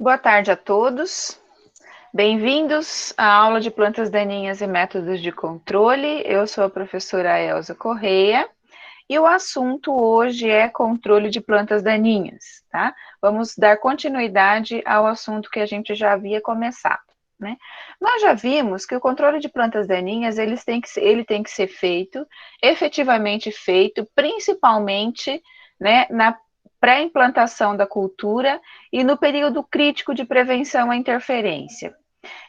Boa tarde a todos. Bem-vindos à aula de plantas daninhas e métodos de controle. Eu sou a professora Elza Correia e o assunto hoje é controle de plantas daninhas, tá? Vamos dar continuidade ao assunto que a gente já havia começado, né? Nós já vimos que o controle de plantas daninhas, ele tem que ser feito, efetivamente feito, principalmente, né, na pré-implantação da cultura e no período crítico de prevenção à interferência.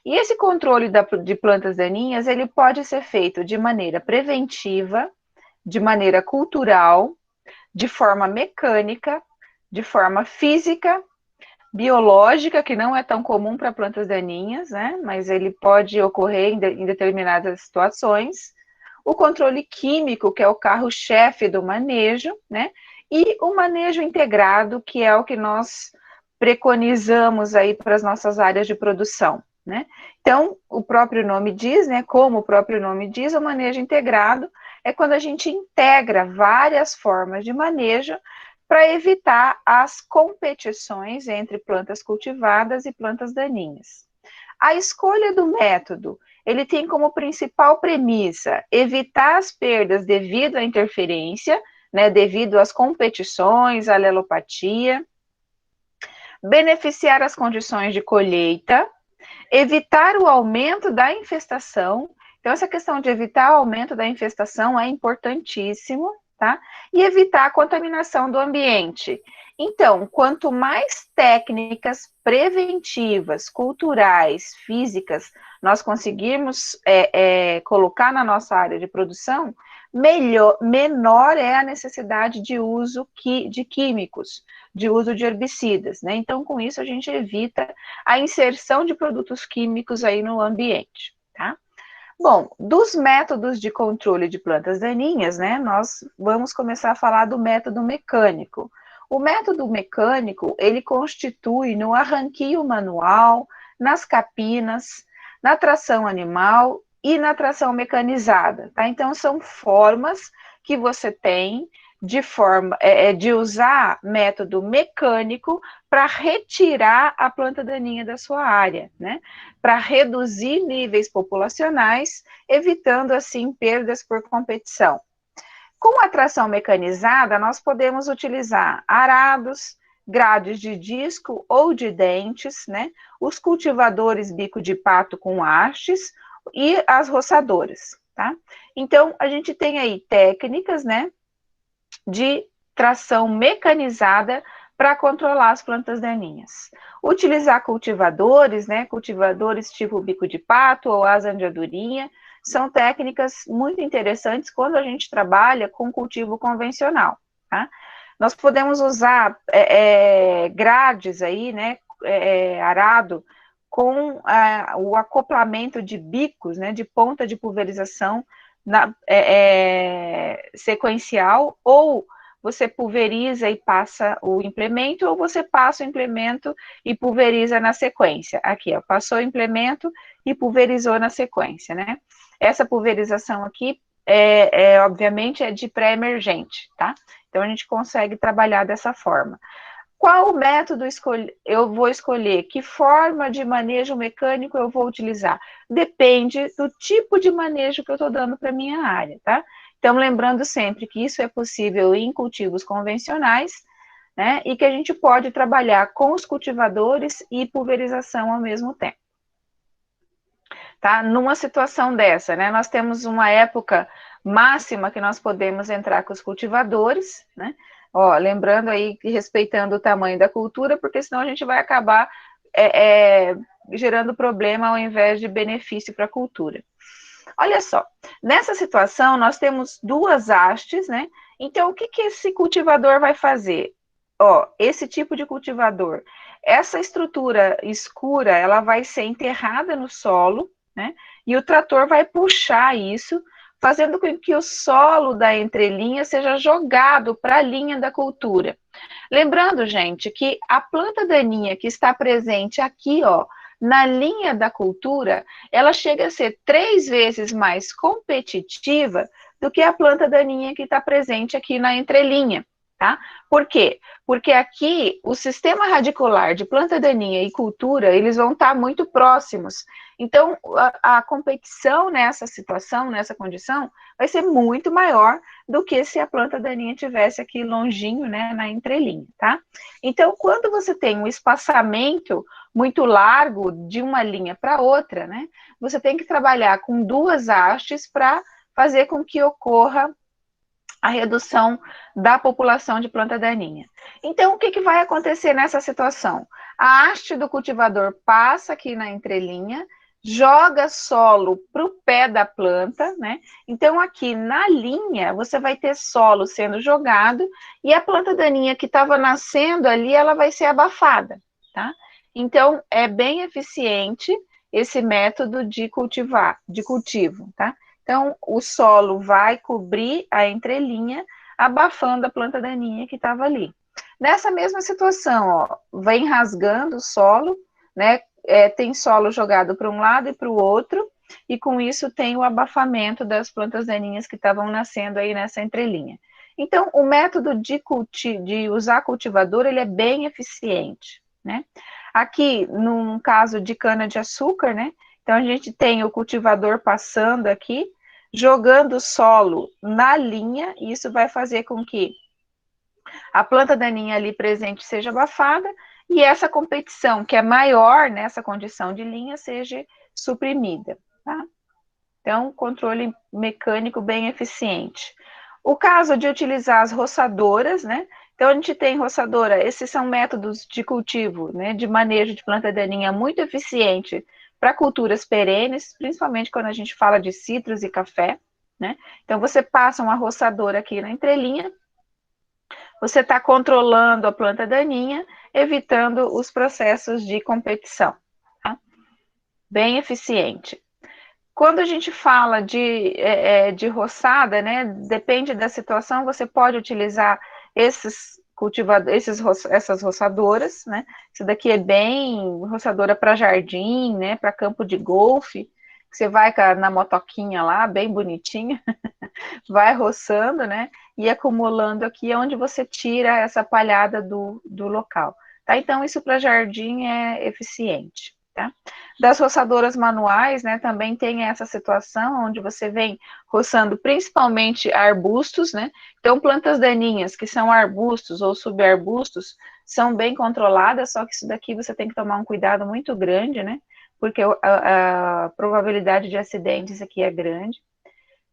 E esse controle de plantas daninhas, ele pode ser feito de maneira preventiva, de maneira cultural, de forma mecânica, de forma física, biológica, que não é tão comum para plantas daninhas, né? Mas ele pode ocorrer em determinadas situações. O controle químico, que é o carro-chefe do manejo, né? E o manejo integrado, que é o que nós preconizamos aí para as nossas áreas de produção, né? Então, o próprio nome diz, né? Como o próprio nome diz, o manejo integrado é quando a gente integra várias formas de manejo para evitar as competições entre plantas cultivadas e plantas daninhas. A escolha do método, ele tem como principal premissa evitar as perdas devido à interferência, né, devido às competições, à alelopatia, beneficiar as condições de colheita, evitar o aumento da infestação. Então, essa questão de evitar o aumento da infestação é importantíssimo, tá? E evitar a contaminação do ambiente. Então, quanto mais técnicas preventivas, culturais, físicas, nós conseguirmos colocar na nossa área de produção, menor é a necessidade de uso de químicos, de uso de herbicidas, né? Então, com isso, a gente evita a inserção de produtos químicos aí no ambiente, tá? Bom, dos métodos de controle de plantas daninhas, né, nós vamos começar a falar do método mecânico. O método mecânico, ele constitui no arranquio manual, nas capinas, na tração animal e na tração mecanizada, tá? Então, são formas que você tem de usar método mecânico para retirar a planta daninha da sua área, né? Para reduzir níveis populacionais, evitando assim perdas por competição. Com a tração mecanizada, nós podemos utilizar arados, grades de disco ou de dentes, né? Os cultivadores bico de pato com hastes e as roçadoras, tá? Então, a gente tem aí técnicas, né, de tração mecanizada para controlar as plantas daninhas. Utilizar cultivadores, né, cultivadores tipo bico de pato ou asa de andorinha, são técnicas muito interessantes quando a gente trabalha com cultivo convencional, tá? Nós podemos usar grades aí, né, arado, com o acoplamento de bicos, né, de ponta de pulverização sequencial, ou você pulveriza e passa o implemento, ou você passa o implemento e pulveriza na sequência. Aqui, ó, passou o implemento e pulverizou na sequência, né? Essa pulverização aqui, obviamente, é de pré-emergente, tá? Então, a gente consegue trabalhar dessa forma. Qual método eu vou escolher? Que forma de manejo mecânico eu vou utilizar? Depende do tipo de manejo que eu estou dando para a minha área, tá? Então, lembrando sempre que isso é possível em cultivos convencionais, né? E que a gente pode trabalhar com os cultivadores e pulverização ao mesmo tempo. Tá? Numa situação dessa, né? Nós temos uma época máxima que nós podemos entrar com os cultivadores, né? Ó, lembrando aí, respeitando o tamanho da cultura, porque senão a gente vai acabar gerando problema ao invés de benefício para a cultura. Olha só, nessa situação nós temos duas hastes, né? Então, o que esse cultivador vai fazer? Ó, esse tipo de cultivador, essa estrutura escura, ela vai ser enterrada no solo, né? E o trator vai puxar isso, fazendo com que o solo da entrelinha seja jogado para a linha da cultura. Lembrando, gente, que a planta daninha que está presente aqui, ó, na linha da cultura, ela chega a ser 3 vezes mais competitiva do que a planta daninha que está presente aqui na entrelinha, tá? Por quê? Porque aqui o sistema radicular de planta daninha e cultura, eles vão estar muito próximos. Então, a competição nessa situação, nessa condição, vai ser muito maior do que se a planta daninha tivesse aqui longinho, né, na entrelinha, tá? Então, quando você tem um espaçamento muito largo de uma linha para outra, né, você tem que trabalhar com duas hastes para fazer com que ocorra a redução da população de planta daninha. Então, o que vai acontecer nessa situação? A haste do cultivador passa aqui na entrelinha, joga solo para o pé da planta, né? Então, aqui na linha, você vai ter solo sendo jogado e a planta daninha que estava nascendo ali, ela vai ser abafada, tá? Então, é bem eficiente esse método de cultivo, tá? Então, o solo vai cobrir a entrelinha, abafando a planta daninha que estava ali. Nessa mesma situação, ó, vem rasgando o solo, né? Tem solo jogado para um lado e para o outro, e com isso tem o abafamento das plantas daninhas que estavam nascendo aí nessa entrelinha. Então, o método de usar cultivador, ele é bem eficiente, né? Aqui, num caso de cana-de-açúcar, né? Então, a gente tem o cultivador passando aqui, jogando solo na linha, e isso vai fazer com que a planta daninha ali presente seja abafada, e essa competição, que é maior nessa condição de linha, seja suprimida, tá? Então, controle mecânico bem eficiente. O caso de utilizar as roçadoras, né? Então, a gente tem roçadora, esses são métodos de cultivo, né, de manejo de planta daninha muito eficiente para culturas perenes, principalmente quando a gente fala de citros e café, né? Então, você passa uma roçadora aqui na entrelinha, você está controlando a planta daninha, evitando os processos de competição, tá? Bem eficiente. Quando a gente fala de roçada, né, depende da situação, você pode utilizar esses cultivadores, essas roçadoras, né? Isso daqui é bem roçadora para jardim, né, para campo de golfe, que você vai na motoquinha lá, bem bonitinha, vai roçando, né, e acumulando aqui onde você tira essa palhada do local. Tá? Então, isso para jardim é eficiente. Tá? Das roçadoras manuais, né, também tem essa situação onde você vem roçando principalmente arbustos, né? Então, plantas daninhas que são arbustos ou subarbustos são bem controladas, só que isso daqui você tem que tomar um cuidado muito grande, né? Porque a probabilidade de acidentes aqui é grande.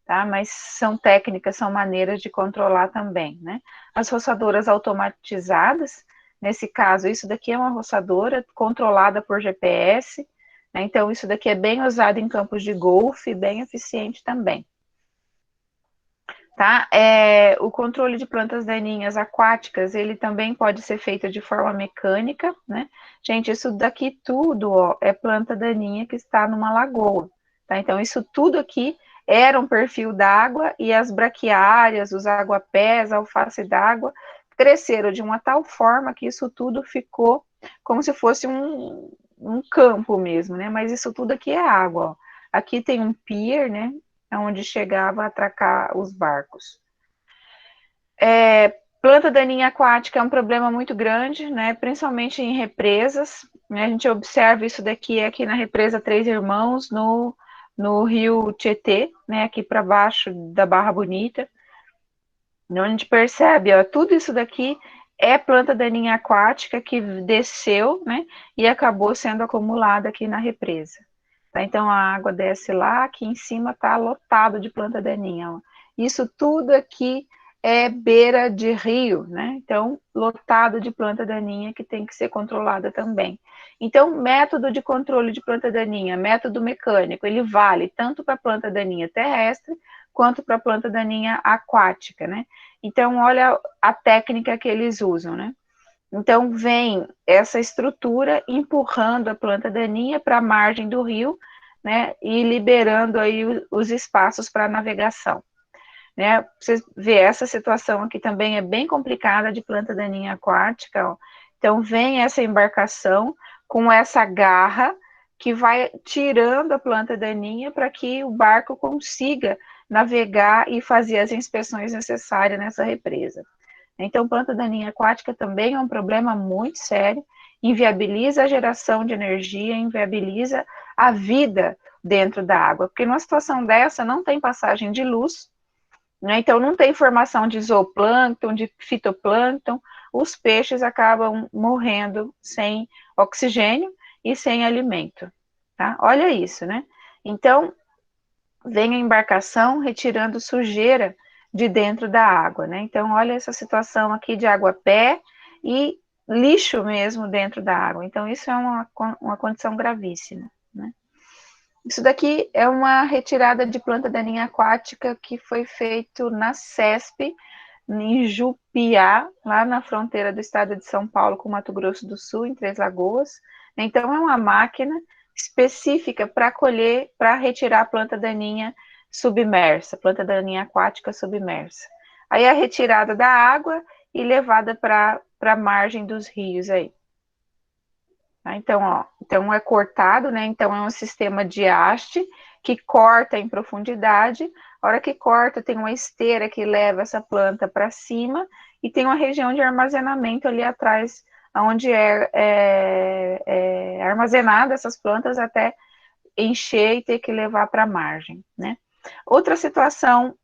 Tá? Mas são técnicas, são maneiras de controlar também, né? As roçadoras automatizadas, nesse caso, isso daqui é uma roçadora controlada por GPS, né? Então isso daqui é bem usado em campos de golfe, bem eficiente também. Tá? O controle de plantas daninhas aquáticas, ele também pode ser feito de forma mecânica, né? Gente, isso daqui tudo, ó, é planta daninha que está numa lagoa, tá? Então, isso tudo aqui era um perfil d'água e as braquiárias, os aguapés, a alface d'água, cresceram de uma tal forma que isso tudo ficou como se fosse um campo mesmo, né? Mas isso tudo aqui é água, ó. Aqui tem um pier, né? Onde chegava a atracar os barcos. Planta daninha aquática é um problema muito grande, né, principalmente em represas, né, a gente observa isso daqui aqui na represa Três Irmãos, no rio Tietê, né, aqui para baixo da Barra Bonita, onde a gente percebe, ó, tudo isso daqui é planta daninha aquática que desceu, né, e acabou sendo acumulada aqui na represa. Tá? Então, a água desce lá, aqui em cima está lotado de planta daninha. Ó. Isso tudo aqui é beira de rio, né? Então, lotado de planta daninha que tem que ser controlada também. Então, método de controle de planta daninha, método mecânico, ele vale tanto para planta daninha terrestre quanto para planta daninha aquática, né? Então, olha a técnica que eles usam, né? Então, vem essa estrutura empurrando a planta daninha para a margem do rio, né, e liberando aí os espaços para navegação. Né? Você vê, essa situação aqui também é bem complicada de planta daninha aquática, ó. Então, vem essa embarcação com essa garra que vai tirando a planta daninha para que o barco consiga navegar e fazer as inspeções necessárias nessa represa. Então, planta daninha aquática também é um problema muito sério, inviabiliza a geração de energia, inviabiliza a vida dentro da água, porque numa situação dessa não tem passagem de luz, né? Então não tem formação de zooplâncton, de fitoplâncton, os peixes acabam morrendo sem oxigênio e sem alimento, tá? Olha isso, né? Então, vem a embarcação retirando sujeira de dentro da água, né? Então, olha essa situação aqui de água-pé e lixo mesmo dentro da água. Então, isso é uma condição gravíssima, né? Isso daqui é uma retirada de planta daninha aquática que foi feito na CESP, em Jupiá, lá na fronteira do estado de São Paulo com Mato Grosso do Sul, em Três Lagoas. Então, é uma máquina específica para colher, para retirar a planta daninha submersa, planta daninha aquática submersa. Aí é retirada da água e levada para a margem dos rios aí. Então, ó, então é cortado, né? Então é um sistema de haste que corta em profundidade. A hora que corta, tem uma esteira que leva essa planta para cima e tem uma região de armazenamento ali atrás, onde é armazenada essas plantas até encher e ter que levar para a margem, né? Outra situação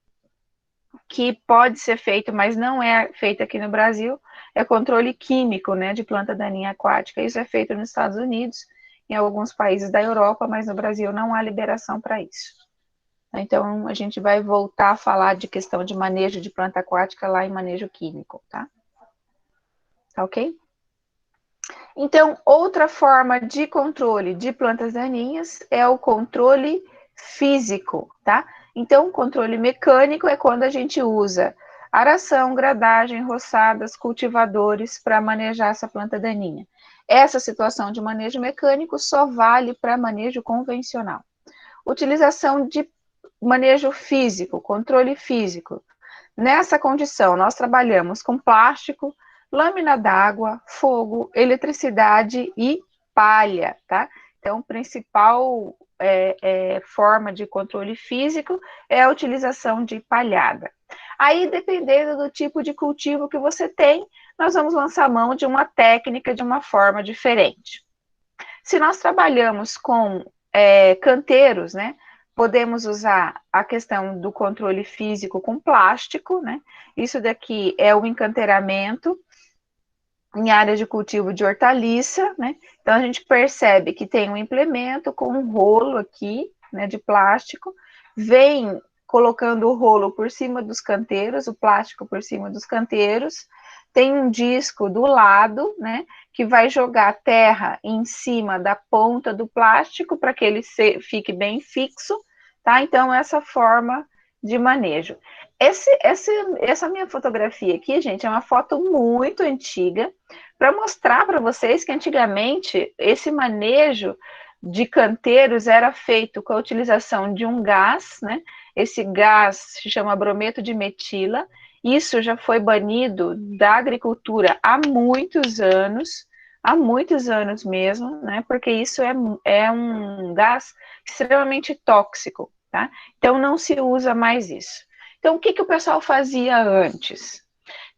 que pode ser feito, mas não é feito aqui no Brasil, é controle químico, né, de planta daninha aquática. Isso é feito nos Estados Unidos, em alguns países da Europa, mas no Brasil não há liberação para isso. Então, a gente vai voltar a falar de questão de manejo de planta aquática lá em manejo químico, tá? Tá ok? Então, outra forma de controle de plantas daninhas é o controle físico, tá? Então, controle mecânico é quando a gente usa aração, gradagem, roçadas, cultivadores para manejar essa planta daninha. Essa situação de manejo mecânico só vale para manejo convencional. Utilização de manejo físico, controle físico. Nessa condição, nós trabalhamos com plástico, lâmina d'água, fogo, eletricidade e palha, tá? Então, principal forma de controle físico é a utilização de palhada. Aí, dependendo do tipo de cultivo que você tem, nós vamos lançar mão de uma técnica de uma forma diferente. Se nós trabalhamos com canteiros, né? Podemos usar a questão do controle físico com plástico, né? Isso daqui é o encanteiramento em área de cultivo de hortaliça, né? Então a gente percebe que tem um implemento com um rolo aqui, né, de plástico, vem colocando o rolo por cima dos canteiros, o plástico por cima dos canteiros, tem um disco do lado, né, que vai jogar terra em cima da ponta do plástico para que ele fique bem fixo, tá? Então essa forma de manejo. Essa minha fotografia aqui, gente, é uma foto muito antiga, para mostrar para vocês que antigamente esse manejo de canteiros era feito com a utilização de um gás, né? Esse gás se chama brometo de metila. Isso já foi banido da agricultura há muitos anos mesmo, né? Porque isso é um gás extremamente tóxico, tá? Então não se usa mais isso. Então, o que o pessoal fazia antes?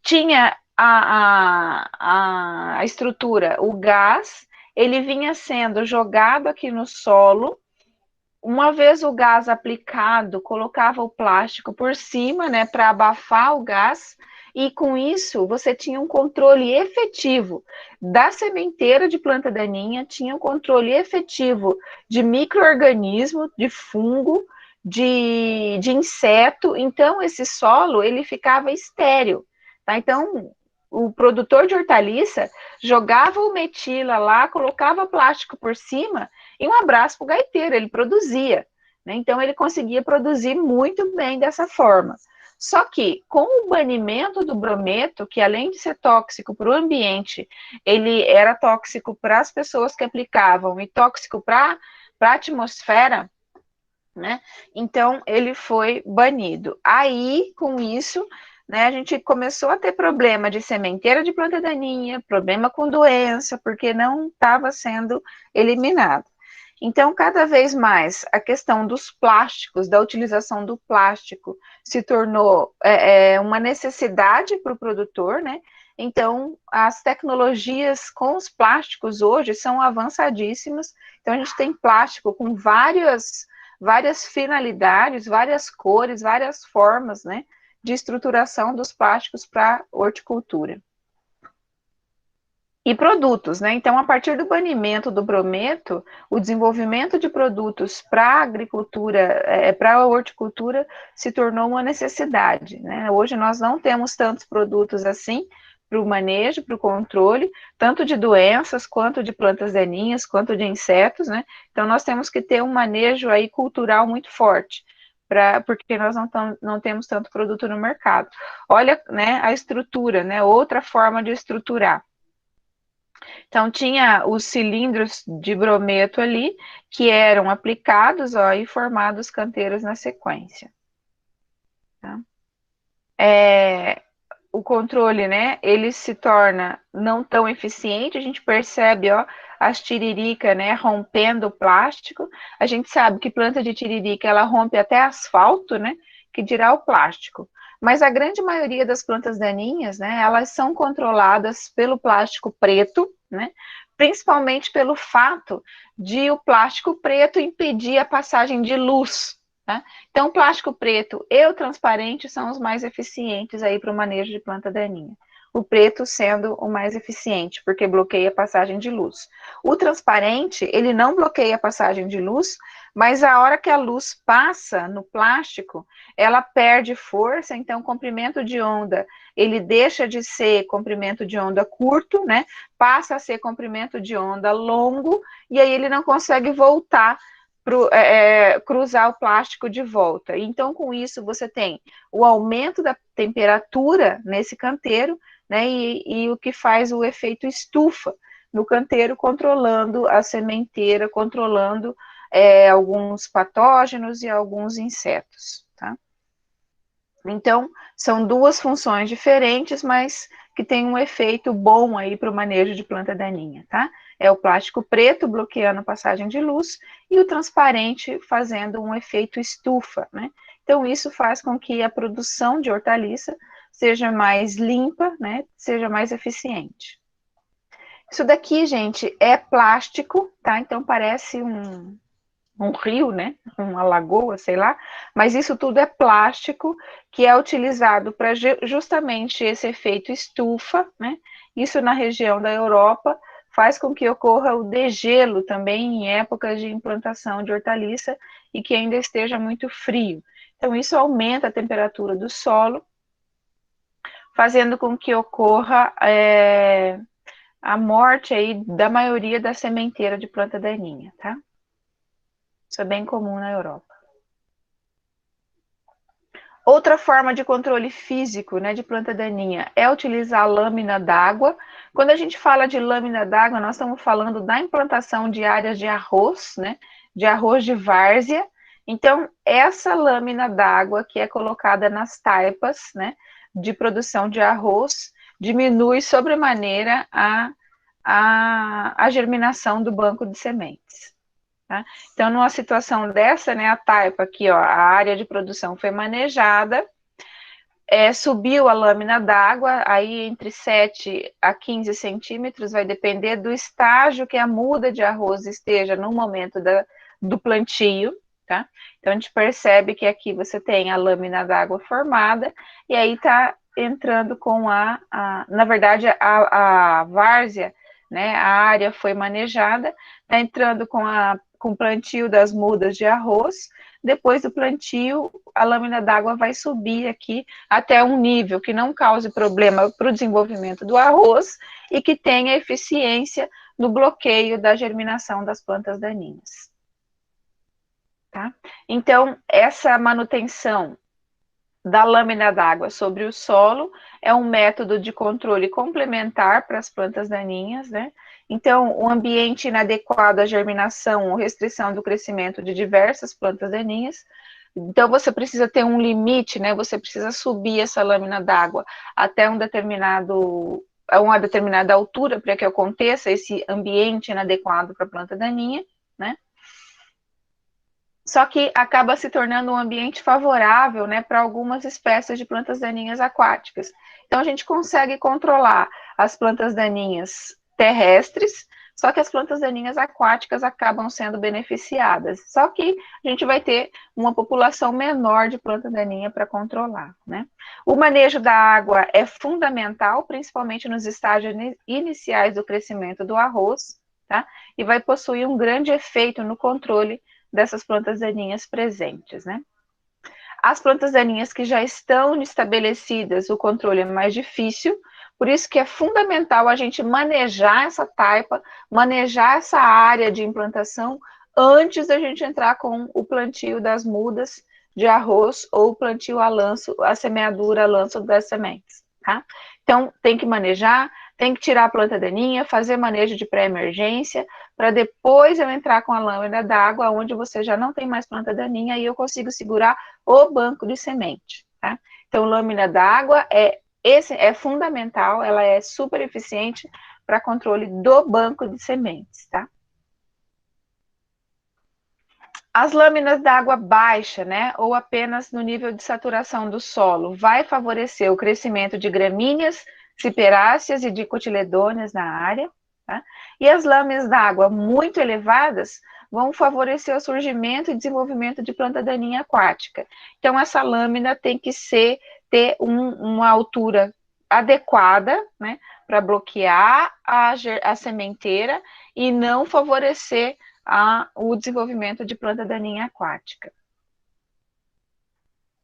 Tinha a estrutura, o gás, ele vinha sendo jogado aqui no solo. Uma vez o gás aplicado, colocava o plástico por cima, né, para abafar o gás, e com isso você tinha um controle efetivo da sementeira de planta daninha, tinha um controle efetivo de micro-organismo, de fungo, de inseto. Então esse solo ele ficava estéril, tá? Então o produtor de hortaliça jogava o metila lá, colocava plástico por cima e um abraço para o gaiteiro, ele produzia, né? Então ele conseguia produzir muito bem dessa forma. Só que com o banimento do brometo, que além de ser tóxico para o ambiente, ele era tóxico para as pessoas que aplicavam e tóxico para a atmosfera, né? Então ele foi banido. Aí, com isso, né, a gente começou a ter problema de sementeira de planta daninha, problema com doença, porque não estava sendo eliminado. Então, cada vez mais, a questão dos plásticos, da utilização do plástico, se tornou uma necessidade para o produtor, né? Então, as tecnologias com os plásticos hoje são avançadíssimas. Então, a gente tem plástico com várias finalidades, várias cores, várias formas, né, de estruturação dos plásticos para horticultura. E produtos, né? Então, a partir do banimento do brometo, o desenvolvimento de produtos para a agricultura, para a horticultura, se tornou uma necessidade, né? Hoje nós não temos tantos produtos assim para o manejo, para o controle, tanto de doenças, quanto de plantas daninhas, quanto de insetos, né? Então, nós temos que ter um manejo aí cultural muito forte, porque nós não temos tanto produto no mercado. Olha, né, a estrutura, né? Outra forma de estruturar. Então, tinha os cilindros de brometo ali, que eram aplicados, ó, e formados canteiros na sequência. Tá? O controle, né, ele se torna não tão eficiente, a gente percebe, ó, as tiririca, né, rompendo o plástico. A gente sabe que planta de tiririca, ela rompe até asfalto, né, que dirá o plástico. Mas a grande maioria das plantas daninhas, né, elas são controladas pelo plástico preto, né, principalmente pelo fato de o plástico preto impedir a passagem de luz. Tá? Então, o plástico preto e o transparente são os mais eficientes aí para o manejo de planta daninha. O preto sendo o mais eficiente, porque bloqueia a passagem de luz. O transparente, ele não bloqueia a passagem de luz, mas a hora que a luz passa no plástico, ela perde força, então o comprimento de onda, ele deixa de ser comprimento de onda curto, né? Passa a ser comprimento de onda longo, e aí ele não consegue voltar cruzar o plástico de volta. Então, com isso, você tem o aumento da temperatura nesse canteiro, né, e o que faz o efeito estufa no canteiro, controlando a sementeira, controlando alguns patógenos e alguns insetos, tá? Então, são duas funções diferentes, mas que tem um efeito bom aí para o manejo de planta daninha, tá? É o plástico preto bloqueando a passagem de luz e o transparente fazendo um efeito estufa, né? Então, isso faz com que a produção de hortaliça seja mais limpa, né? Seja mais eficiente. Isso daqui, gente, é plástico, tá? Então, parece um rio, né? Uma lagoa, sei lá, mas isso tudo é plástico que é utilizado para justamente esse efeito estufa, né? Isso na região da Europa faz com que ocorra o degelo também em épocas de implantação de hortaliça e que ainda esteja muito frio. Então, isso aumenta a temperatura do solo, fazendo com que ocorra a morte aí da maioria da sementeira de planta daninha, tá? Isso é bem comum na Europa. Outra forma de controle físico, né, de planta daninha é utilizar a lâmina d'água. Quando a gente fala de lâmina d'água, nós estamos falando da implantação de áreas de arroz, né, de arroz de várzea. Então, essa lâmina d'água que é colocada nas taipas, né, de produção de arroz, diminui sobremaneira a germinação do banco de sementes. Tá? Então, numa situação dessa, né, a taipa aqui, ó, a área de produção foi manejada, subiu a lâmina d'água, aí entre 7 a 15 centímetros, vai depender do estágio que a muda de arroz esteja no momento do plantio, tá? Então, a gente percebe que aqui você tem a lâmina d'água formada, e aí tá entrando com na verdade, a várzea, né, a área foi manejada, tá entrando com o plantio das mudas de arroz. Depois do plantio, a lâmina d'água vai subir aqui até um nível que não cause problema para o desenvolvimento do arroz e que tenha eficiência no bloqueio da germinação das plantas daninhas. Tá? Então, essa manutenção da lâmina d'água sobre o solo é um método de controle complementar para as plantas daninhas, né? Então, o ambiente inadequado à germinação ou restrição do crescimento de diversas plantas daninhas. Então, você precisa ter um limite, né? Você precisa subir essa lâmina d'água até uma determinada altura para que aconteça esse ambiente inadequado para a planta daninha, né? Só que acaba se tornando um ambiente favorável, né, para algumas espécies de plantas daninhas aquáticas. Então, a gente consegue controlar as plantas daninhas terrestres, só que as plantas daninhas aquáticas acabam sendo beneficiadas. Só que a gente vai ter uma população menor de planta daninha para controlar, né? O manejo da água é fundamental, principalmente nos estágios iniciais do crescimento do arroz, tá? E vai possuir um grande efeito no controle dessas plantas daninhas presentes, né? As plantas daninhas que já estão estabelecidas, o controle é mais difícil, por isso que é fundamental a gente manejar essa taipa, manejar essa área de implantação antes da gente entrar com o plantio das mudas de arroz ou o plantio a lanço, a semeadura a lanço das sementes, tá? Então, tem que manejar, tem que tirar a planta daninha, fazer manejo de pré-emergência, para depois eu entrar com a lâmina d'água, onde você já não tem mais planta daninha e eu consigo segurar o banco de semente, tá? Então, lâmina d'água é fundamental, ela é super eficiente para controle do banco de sementes, tá? As lâminas d'água baixa, né, ou apenas no nível de saturação do solo, vai favorecer o crescimento de gramíneas, ciperáceas e dicotiledôneas na área, tá? E as lâminas d'água muito elevadas vão favorecer o surgimento e desenvolvimento de planta daninha aquática. Então, essa lâmina tem que ter uma altura adequada, né, para bloquear a sementeira e não favorecer o desenvolvimento de planta daninha aquática.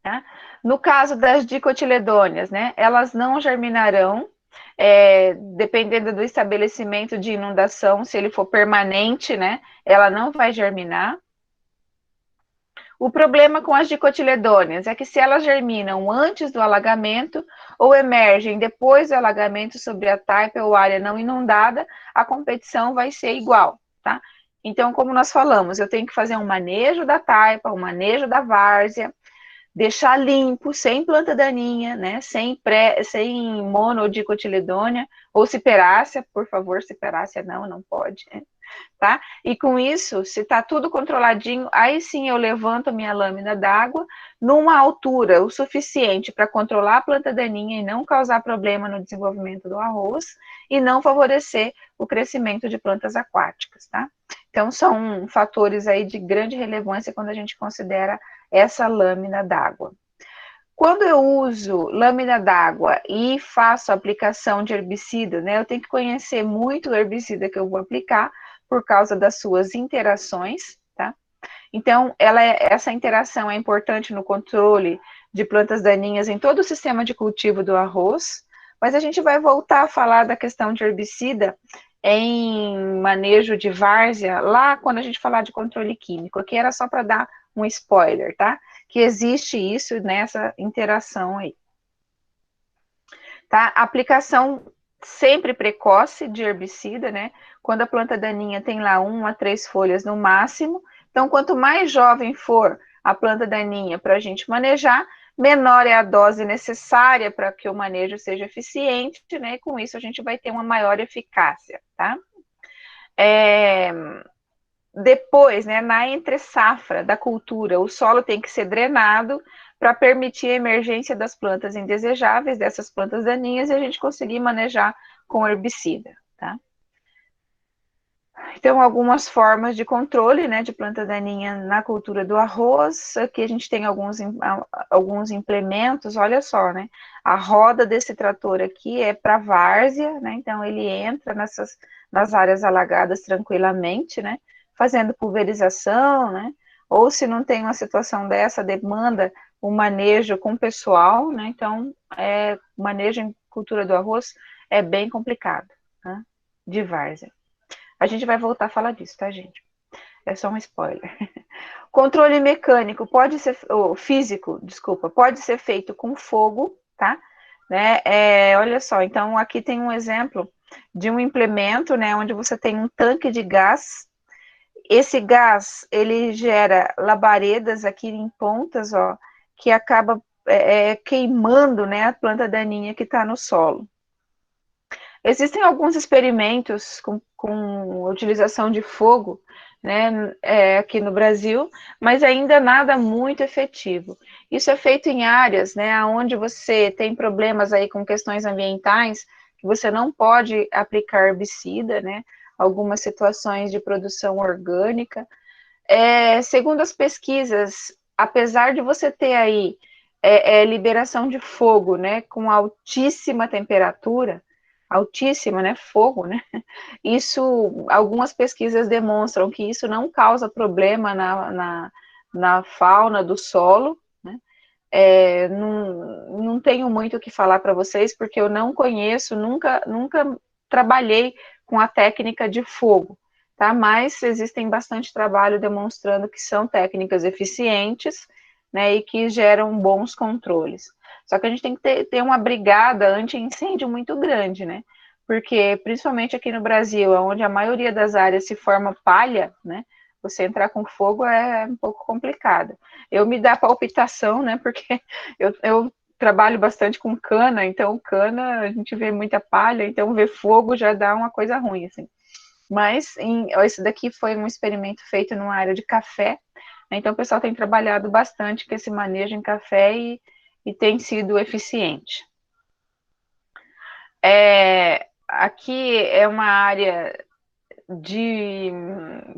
Tá? No caso das dicotiledôneas, né, elas não germinarão, dependendo do estabelecimento de inundação, se ele for permanente, né, ela não vai germinar. O problema com as dicotiledôneas é que se elas germinam antes do alagamento ou emergem depois do alagamento sobre a taipa ou área não inundada, a competição vai ser igual, tá? Então, como nós falamos, eu tenho que fazer um manejo da taipa, um manejo da várzea, deixar limpo, sem planta daninha, né? Sem monodicotiledônia ou ciperácea, por favor, ciperácea não pode, né? Tá? E com isso, se está tudo controladinho, aí sim eu levanto a minha lâmina d'água numa altura o suficiente para controlar a planta daninha e não causar problema no desenvolvimento do arroz e não favorecer o crescimento de plantas aquáticas, tá? Então, são fatores aí de grande relevância quando a gente considera essa lâmina d'água. Quando eu uso lâmina d'água e faço aplicação de herbicida, né, eu tenho que conhecer muito o herbicida que eu vou aplicar por causa das suas interações, tá? Então, essa interação é importante no controle de plantas daninhas em todo o sistema de cultivo do arroz, mas a gente vai voltar a falar da questão de herbicida em manejo de várzea, lá quando a gente falar de controle químico. Aqui era só para dar um spoiler, tá? Que existe isso nessa interação aí. Tá? Aplicação sempre precoce de herbicida, né? Quando a planta daninha tem lá 1 a 3 folhas no máximo. Então, quanto mais jovem for a planta daninha para a gente manejar, menor é a dose necessária para que o manejo seja eficiente, né? E com isso a gente vai ter uma maior eficácia, tá? Depois, né, na entre-safra da cultura, o solo tem que ser drenado para permitir a emergência das plantas indesejáveis, dessas plantas daninhas, e a gente conseguir manejar com herbicida, tá? Então, algumas formas de controle, né, de planta daninha na cultura do arroz. Aqui a gente tem alguns implementos, olha só, né? A roda desse trator aqui é para várzea, né? Então, ele entra nas áreas alagadas tranquilamente, né? Fazendo pulverização, né? Ou se não tem uma situação dessa, demanda o manejo com pessoal, né? Então, o manejo em cultura do arroz é bem complicado, né? De várzea. A gente vai voltar a falar disso, tá, gente? É só um spoiler. Controle mecânico pode ser, físico, desculpa, pode ser feito com fogo, tá? Né? Olha só, então aqui tem um exemplo de um implemento, né, onde você tem um tanque de gás. Esse gás, ele gera labaredas aqui em pontas, ó, que acaba queimando, né, a planta daninha que está no solo. Existem alguns experimentos com utilização de fogo né, aqui no Brasil, mas ainda nada muito efetivo. Isso é feito em áreas, né, onde você tem problemas aí com questões ambientais, que você não pode aplicar herbicida, né, algumas situações de produção orgânica. Segundo as pesquisas, apesar de você ter aí liberação de fogo, né, com altíssima temperatura, altíssima, né, fogo, né, isso, algumas pesquisas demonstram que isso não causa problema na fauna do solo, né, não tenho muito o que falar para vocês, porque eu não conheço, nunca trabalhei com a técnica de fogo, tá? Mas existem bastante trabalho demonstrando que são técnicas eficientes, né, e que geram bons controles. Só que a gente tem que ter uma brigada anti-incêndio muito grande, né? Porque, principalmente aqui no Brasil, onde a maioria das áreas se forma palha, né? Você entrar com fogo é um pouco complicado. Eu me dá palpitação, né? Porque eu trabalho bastante com cana, então cana a gente vê muita palha, então ver fogo já dá uma coisa ruim, assim. Mas esse daqui foi um experimento feito numa área de café, né, então o pessoal tem trabalhado bastante com esse manejo em café e tem sido eficiente. Aqui é uma área de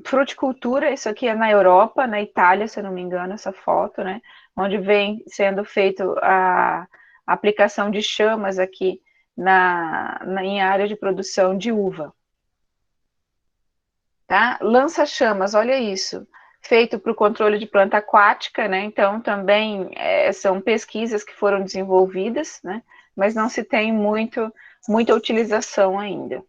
fruticultura, isso aqui é na Europa, na Itália, se eu não me engano, essa foto, né? Onde vem sendo feito a aplicação de chamas aqui em área de produção de uva. Tá? Lança-chamas, olha isso, feito para o controle de planta aquática, né? Então também são pesquisas que foram desenvolvidas, né? Mas não se tem muita utilização ainda.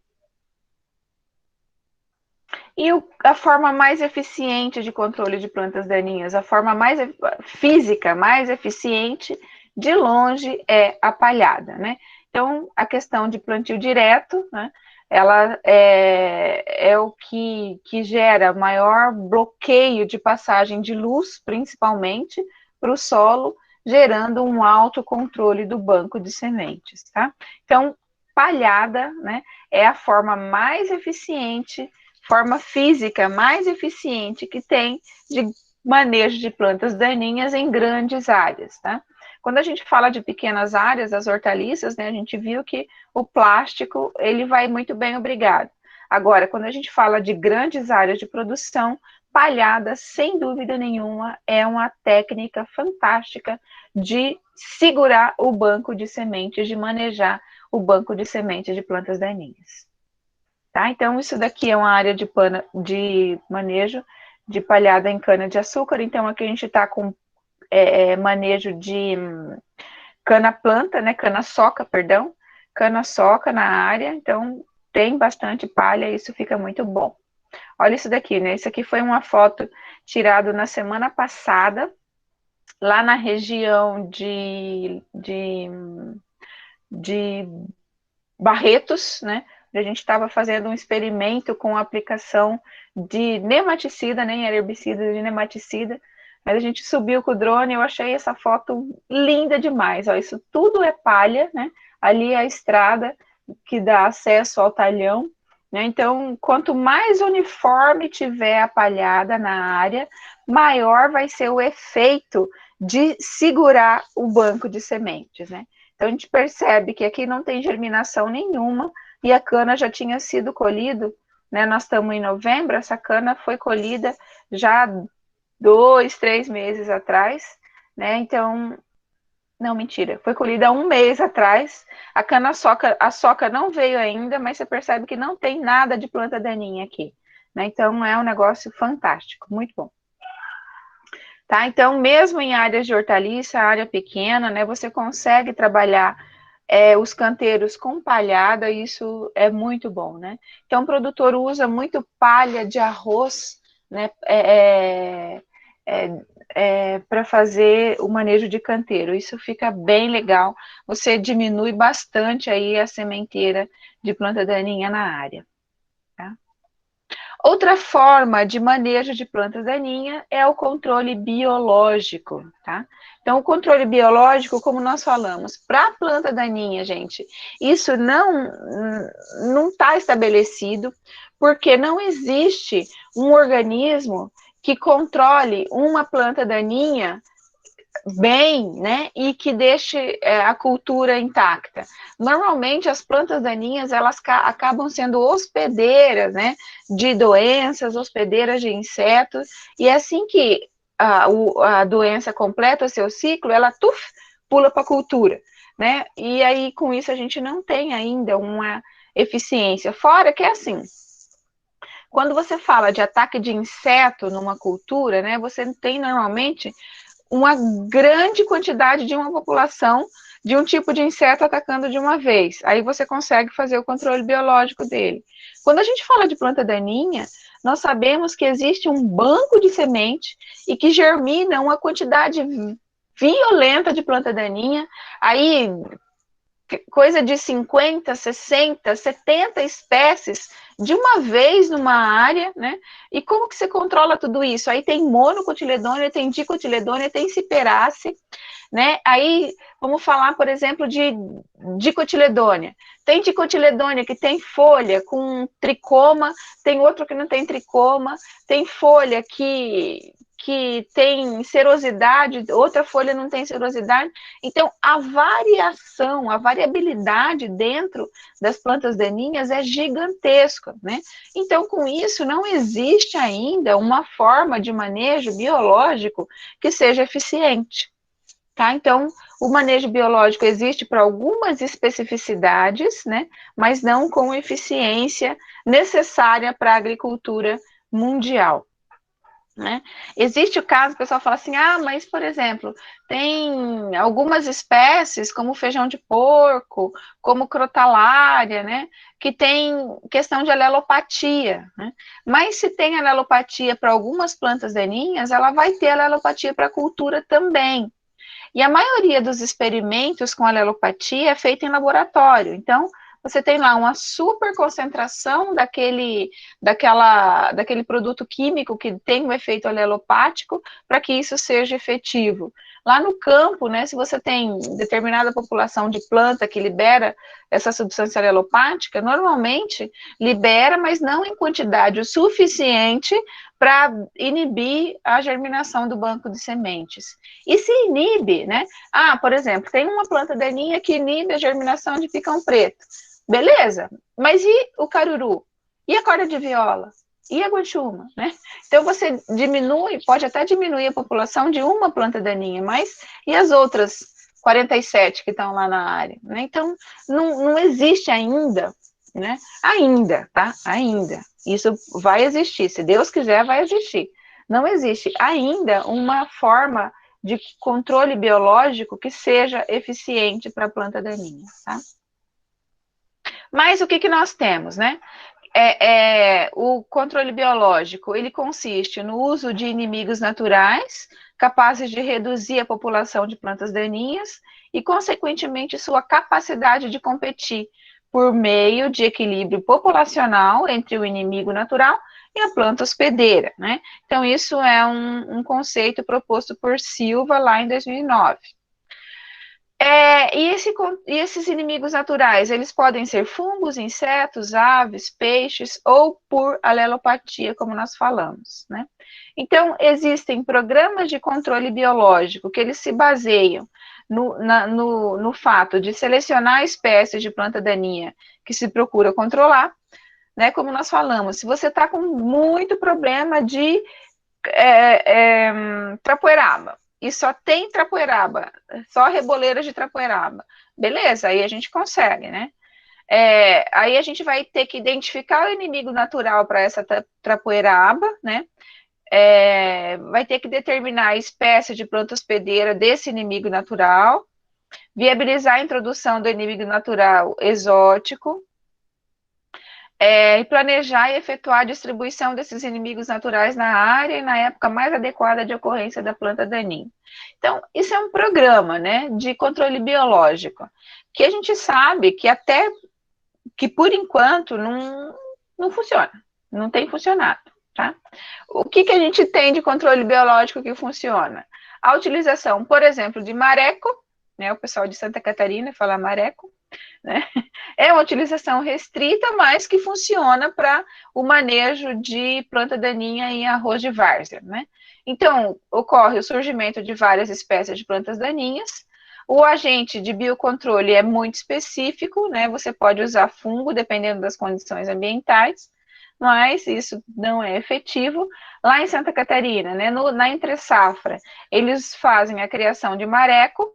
E a forma mais eficiente de controle de plantas daninhas, a forma mais física, mais eficiente, de longe, é a palhada, né? Então, a questão de plantio direto, né? Ela é o que gera maior bloqueio de passagem de luz, principalmente, para o solo, gerando um alto controle do banco de sementes, tá? Então, palhada, né, é a forma mais eficiente, forma física mais eficiente que tem de manejo de plantas daninhas em grandes áreas, tá? Quando a gente fala de pequenas áreas, as hortaliças, né, a gente viu que o plástico, ele vai muito bem, obrigado. Agora, quando a gente fala de grandes áreas de produção, palhada, sem dúvida nenhuma, é uma técnica fantástica de segurar o banco de sementes, de manejar o banco de sementes de plantas daninhas. Tá? Então, isso daqui é uma área de manejo de palhada em cana-de-açúcar. Então, aqui a gente está com manejo de cana-planta, né? Cana-soca, perdão. Cana-soca na área. Então, tem bastante palha e isso fica muito bom. Olha isso daqui, né? Isso aqui foi uma foto tirada na semana passada, lá na região de Barretos, né? A gente estava fazendo um experimento com a aplicação de nematicida, nem era herbicida, de nematicida. Mas a gente subiu com o drone, eu achei essa foto linda demais. Ó, isso tudo é palha, né? Ali é a estrada que dá acesso ao talhão, né? Então, quanto mais uniforme tiver a palhada na área, maior vai ser o efeito de segurar o banco de sementes, né? Então, a gente percebe que aqui não tem germinação nenhuma e a cana já tinha sido colhida, né? Nós estamos em novembro, essa cana foi colhida já 2, 3 meses atrás, né? Então, não, mentira, foi colhida há um mês atrás. A soca não veio ainda, mas você percebe que não tem nada de planta daninha aqui, né? Então, é um negócio fantástico, muito bom. Tá? Então, mesmo em áreas de hortaliça, área pequena, né, você consegue trabalhar os canteiros com palhada, isso é muito bom, né? Então, o produtor usa muito palha de arroz, né, para fazer o manejo de canteiro. Isso fica bem legal. Você diminui bastante aí a sementeira de planta daninha na área. Tá? Outra forma de manejo de plantas daninhas é o controle biológico, tá? Então, o controle biológico, como nós falamos, para a planta daninha, gente, isso não está estabelecido, porque não existe um organismo que controle uma planta daninha bem, né, e que deixe a cultura intacta. Normalmente as plantas daninhas elas acabam sendo hospedeiras, né, de doenças, hospedeiras de insetos, e é assim que a doença completa o seu ciclo, ela pula para a cultura, né, e aí com isso a gente não tem ainda uma eficiência, fora que é assim, quando você fala de ataque de inseto numa cultura, né, você tem normalmente uma grande quantidade de uma população de um tipo de inseto atacando de uma vez. Aí você consegue fazer o controle biológico dele. Quando a gente fala de planta daninha, nós sabemos que existe um banco de semente e que germina uma quantidade violenta de planta daninha. Aí coisa de 50, 60, 70 espécies de uma vez numa área, né? E como que você controla tudo isso? Aí tem monocotiledônia, tem dicotiledônia, tem ciperácea, né? Aí vamos falar, por exemplo, de dicotiledônia. Tem dicotiledônia que tem folha com tricoma, tem outro que não tem tricoma, tem folha que tem serosidade, outra folha não tem serosidade. Então, a variação, a variabilidade dentro das plantas daninhas é gigantesca, né? Então, com isso, não existe ainda uma forma de manejo biológico que seja eficiente. Tá? Então, o manejo biológico existe para algumas especificidades, né? Mas não com eficiência necessária para a agricultura mundial. Né? Existe o caso, o pessoal fala assim, mas, por exemplo, tem algumas espécies, como feijão de porco, como crotalária, né, que tem questão de alelopatia, né? Mas se tem alelopatia para algumas plantas daninhas, ela vai ter alelopatia para a cultura também. E a maioria dos experimentos com alelopatia é feita em laboratório, então você tem lá uma super concentração daquele produto químico que tem um efeito alelopático para que isso seja efetivo. Lá no campo, né, se você tem determinada população de planta que libera essa substância alelopática, normalmente libera, mas não em quantidade o suficiente para inibir a germinação do banco de sementes. E se inibe, né? Por exemplo, tem uma planta daninha que inibe a germinação de picão preto. Beleza, mas e o caruru? E a corda de viola? E a guanchuma, né? Então você diminui, pode até diminuir a população de uma planta daninha, mas e as outras 47 que estão lá na área, né? Então não existe ainda, né? Ainda, tá? Ainda. Isso vai existir, se Deus quiser, vai existir. Não existe ainda uma forma de controle biológico que seja eficiente para a planta daninha, tá? Mas o que nós temos, né? O controle biológico, ele consiste no uso de inimigos naturais, capazes de reduzir a população de plantas daninhas e, consequentemente, sua capacidade de competir por meio de equilíbrio populacional entre o inimigo natural e a planta hospedeira, né? Então, isso é um conceito proposto por Silva lá em 2009. E esses inimigos naturais, eles podem ser fungos, insetos, aves, peixes ou por alelopatia, como nós falamos, né? Então, existem programas de controle biológico que eles se baseiam no fato de selecionar espécies de planta daninha que se procura controlar, né? Como nós falamos, se você está com muito problema de trapoeraba, e só tem trapoeraba, só reboleiras de trapoeraba, beleza, aí a gente consegue, né? Aí a gente vai ter que identificar o inimigo natural para essa trapoeraba, né? Vai ter que determinar a espécie de planta hospedeira desse inimigo natural, viabilizar a introdução do inimigo natural exótico, e planejar e efetuar a distribuição desses inimigos naturais na área e na época mais adequada de ocorrência da planta daninha. Então, isso é um programa, né, de controle biológico, que a gente sabe que até que por enquanto não funciona, não tem funcionado, tá? O que a gente tem de controle biológico que funciona? A utilização, por exemplo, de mareco, né? O pessoal de Santa Catarina fala mareco, né? É uma utilização restrita, mas que funciona para o manejo de planta daninha em arroz de várzea, né? Então, ocorre o surgimento de várias espécies de plantas daninhas. O agente de biocontrole é muito específico, né? Você pode usar fungo, dependendo das condições ambientais, mas isso não é efetivo. Lá em Santa Catarina, né, na entre-safra, eles fazem a criação de mareco,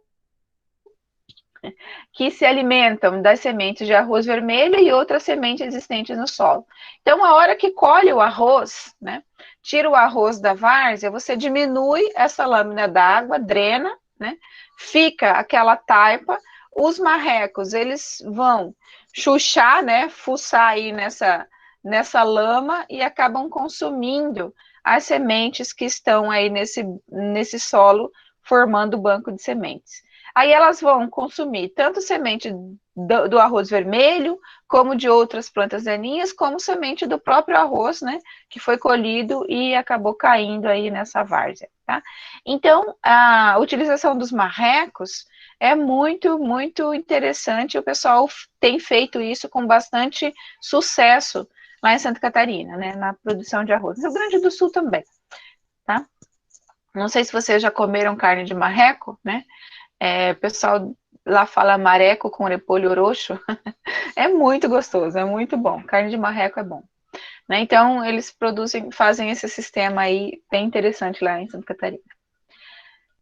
que se alimentam das sementes de arroz vermelho e outras sementes existentes no solo. Então, a hora que colhe o arroz, né, tira o arroz da várzea, você diminui essa lâmina d'água, drena, né, fica aquela taipa, os marrecos, eles vão chuchar, né, fuçar aí nessa lama e acabam consumindo as sementes que estão aí nesse solo, formando o banco de sementes. Aí elas vão consumir tanto semente do arroz vermelho, como de outras plantas daninhas, como semente do próprio arroz, né, que foi colhido e acabou caindo aí nessa várzea, tá? Então, a utilização dos marrecos é muito, muito interessante, o pessoal tem feito isso com bastante sucesso lá em Santa Catarina, né, na produção de arroz. No Rio Grande do Sul também, tá? Não sei se vocês já comeram carne de marreco, né? O pessoal lá fala mareco com repolho roxo. É muito gostoso, é muito bom. Carne de marreco é bom, né? Então, eles fazem esse sistema aí bem interessante lá em Santa Catarina.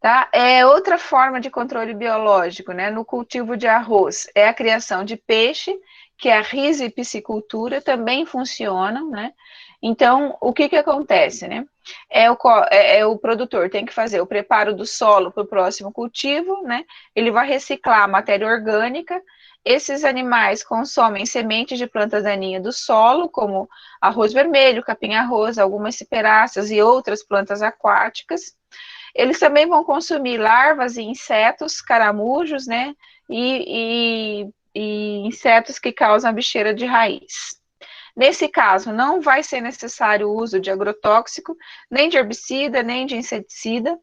Tá? Outra forma de controle biológico, né, no cultivo de arroz, é a criação de peixe, que é a rizipiscicultura, também funciona, né? Então, o que acontece, né? O produtor tem que fazer o preparo do solo para o próximo cultivo, né? Ele vai reciclar a matéria orgânica. Esses animais consomem sementes de plantas daninhas do solo, como arroz vermelho, capim-arroz, algumas ciperáceas e outras plantas aquáticas. Eles também vão consumir larvas e insetos, caramujos, né? E insetos que causam bicheira de raiz. Nesse caso, não vai ser necessário o uso de agrotóxico, nem de herbicida, nem de inseticida,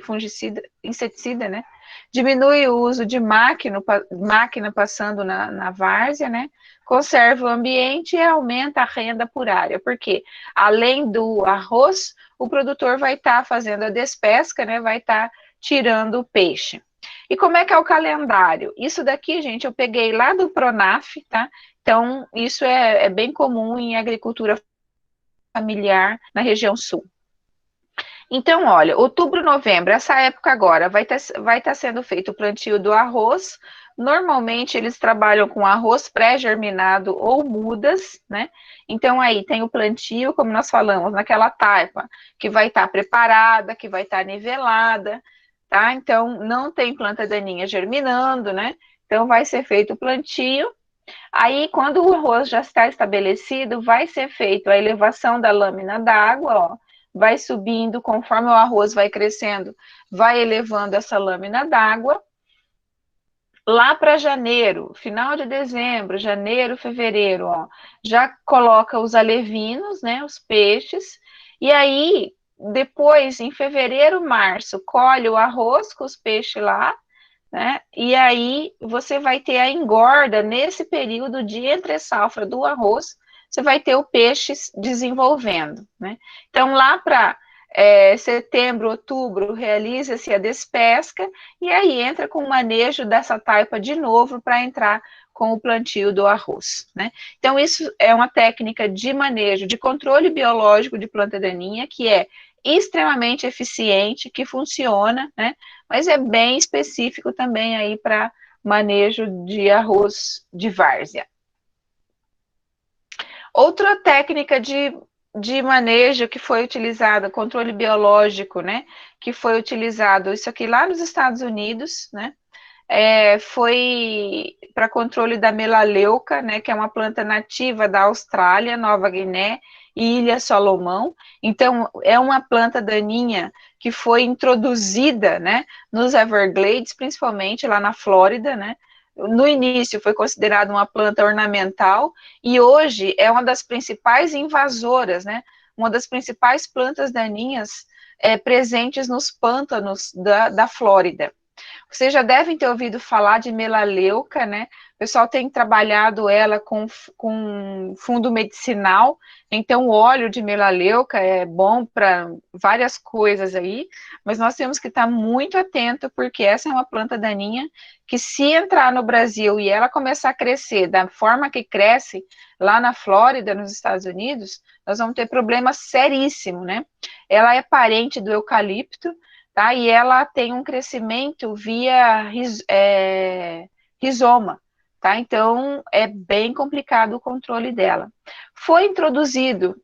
fungicida, inseticida, né? Diminui o uso de máquina passando na várzea, né? Conserva o ambiente e aumenta a renda por área, porque além do arroz, o produtor vai estar fazendo a despesca, né? Vai estar tirando o peixe. E como é que é o calendário? Isso daqui, gente, eu peguei lá do Pronaf, tá? Então, isso é bem comum em agricultura familiar na região sul. Então, olha, outubro, novembro, essa época agora, vai estar sendo feito o plantio do arroz. Normalmente, eles trabalham com arroz pré-germinado ou mudas, né? Então, aí tem o plantio, como nós falamos, naquela taipa, que vai estar preparada, que vai estar nivelada, tá? Então, não tem planta daninha germinando, né? Então, vai ser feito o plantio. Aí, quando o arroz já está estabelecido, vai ser feito a elevação da lâmina d'água, ó, vai subindo, conforme o arroz vai crescendo, vai elevando essa lâmina d'água. Lá para janeiro, final de dezembro, janeiro, fevereiro, ó, já coloca os alevinos, né, os peixes, e aí, depois, em fevereiro, março, colhe o arroz com os peixes lá, né? E aí você vai ter a engorda nesse período de entre-safra do arroz, você vai ter o peixe desenvolvendo, né? Então, lá para setembro, outubro, realiza-se a despesca, e aí entra com o manejo dessa taipa de novo para entrar com o plantio do arroz, né? Então, isso é uma técnica de manejo, de controle biológico de planta daninha, que é extremamente eficiente, que funciona, né? Mas é bem específico também aí para manejo de arroz de várzea. Outra técnica de manejo que foi utilizada, controle biológico, né, que foi utilizado, isso aqui lá nos Estados Unidos, né, foi para controle da melaleuca, né, que é uma planta nativa da Austrália, Nova Guiné e Ilha Salomão. Então, é uma planta daninha que foi introduzida, né, nos Everglades, principalmente lá na Flórida, né, no início foi considerada uma planta ornamental e hoje é uma das principais invasoras, né? Uma das principais plantas daninhas presentes nos pântanos da Flórida. Vocês já devem ter ouvido falar de melaleuca, né? O pessoal tem trabalhado ela com fundo medicinal, então o óleo de melaleuca é bom para várias coisas aí, mas nós temos que estar muito atento, porque essa é uma planta daninha que, se entrar no Brasil e ela começar a crescer da forma que cresce lá na Flórida, nos Estados Unidos, nós vamos ter problema seríssimo, né? Ela é parente do eucalipto, tá? E ela tem um crescimento via rizoma, tá? Então, é bem complicado o controle dela. Foi introduzido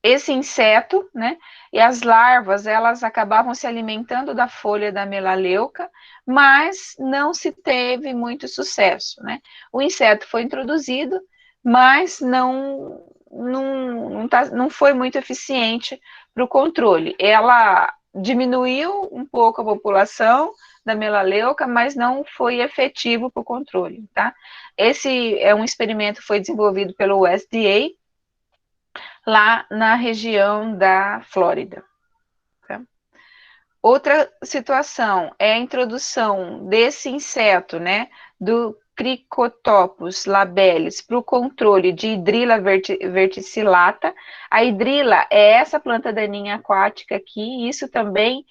esse inseto, né? E as larvas, elas acabavam se alimentando da folha da melaleuca, mas não se teve muito sucesso, né? O inseto foi introduzido, mas não foi muito eficiente para o controle. Ela diminuiu um pouco a população da melaleuca, mas não foi efetivo para o controle, tá? Esse é um experimento que foi desenvolvido pelo USDA, lá na região da Flórida. Tá? Outra situação é a introdução desse inseto, né, do Cricotopus labelis, para o controle de hidrila verticillata. A hidrila é essa planta daninha aquática aqui, e isso também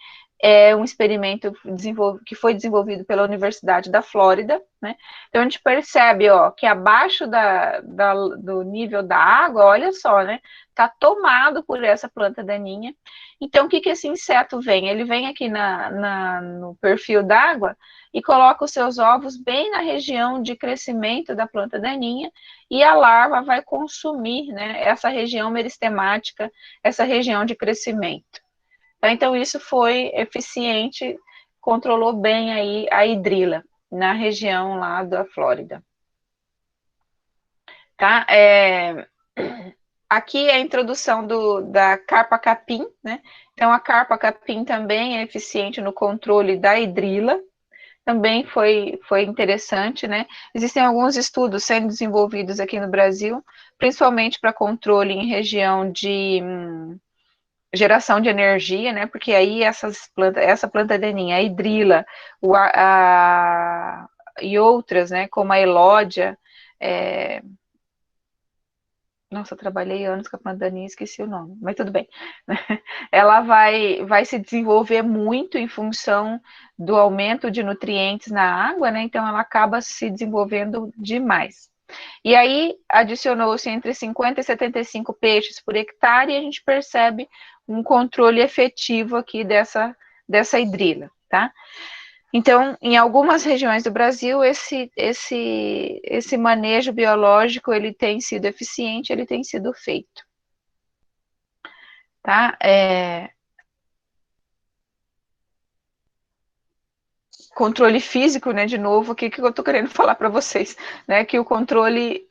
é um experimento que foi desenvolvido pela Universidade da Flórida, né? Então a gente percebe, ó, que abaixo do nível da água, olha só, né? Está tomado por essa planta daninha. Então, o que esse inseto vem? Ele vem aqui no perfil d'água e coloca os seus ovos bem na região de crescimento da planta daninha, e a larva vai consumir, né, essa região meristemática, essa região de crescimento. Então, isso foi eficiente, controlou bem aí a hidrila na região lá da Flórida. Tá? Aqui é a introdução da carpa-capim, né? Então, a carpa-capim também é eficiente no controle da hidrila, também foi interessante, né? Existem alguns estudos sendo desenvolvidos aqui no Brasil, principalmente para controle em região de geração de energia, né? Porque aí essa planta daninha, a hidrila, e outras, né? Como a elódia, nossa, eu trabalhei anos com a planta daninha e esqueci o nome, mas tudo bem. Ela vai se desenvolver muito em função do aumento de nutrientes na água, né? Então ela acaba se desenvolvendo demais. E aí adicionou-se entre 50 e 75 peixes por hectare, e a gente percebe um controle efetivo aqui dessa hidrila, tá? Então, em algumas regiões do Brasil, esse manejo biológico, ele tem sido eficiente, ele tem sido feito. Tá? Controle físico, né, de novo, o que eu estou querendo falar para vocês, né, que o controle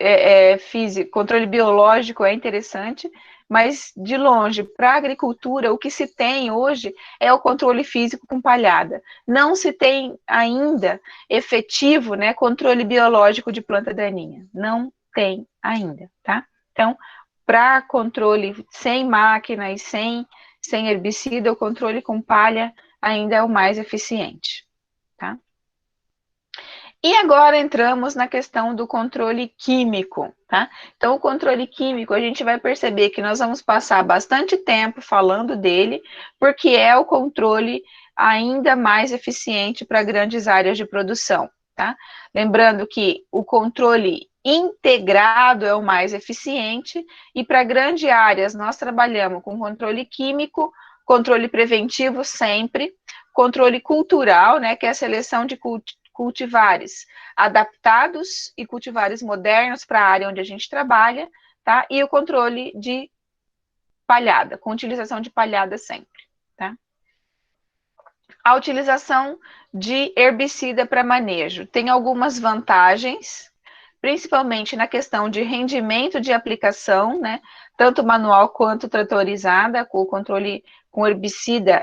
físico, controle biológico é interessante, mas de longe, para a agricultura, o que se tem hoje é o controle físico com palhada. Não se tem ainda efetivo, né, controle biológico de planta daninha. Não tem ainda, tá? Então, para controle sem máquina e sem herbicida, o controle com palha ainda é o mais eficiente. Tá? E agora entramos na questão do controle químico, tá? Então, o controle químico, a gente vai perceber que nós vamos passar bastante tempo falando dele, porque é o controle ainda mais eficiente para grandes áreas de produção, tá? Lembrando que o controle integrado é o mais eficiente, e para grandes áreas nós trabalhamos com controle químico, controle preventivo sempre, controle cultural, né, que é a seleção de cultivares adaptados e cultivares modernos para a área onde a gente trabalha, tá? E o controle de palhada, com utilização de palhada sempre, tá? A utilização de herbicida para manejo tem algumas vantagens, principalmente na questão de rendimento de aplicação, né? Tanto manual quanto tratorizada, com o controle com herbicida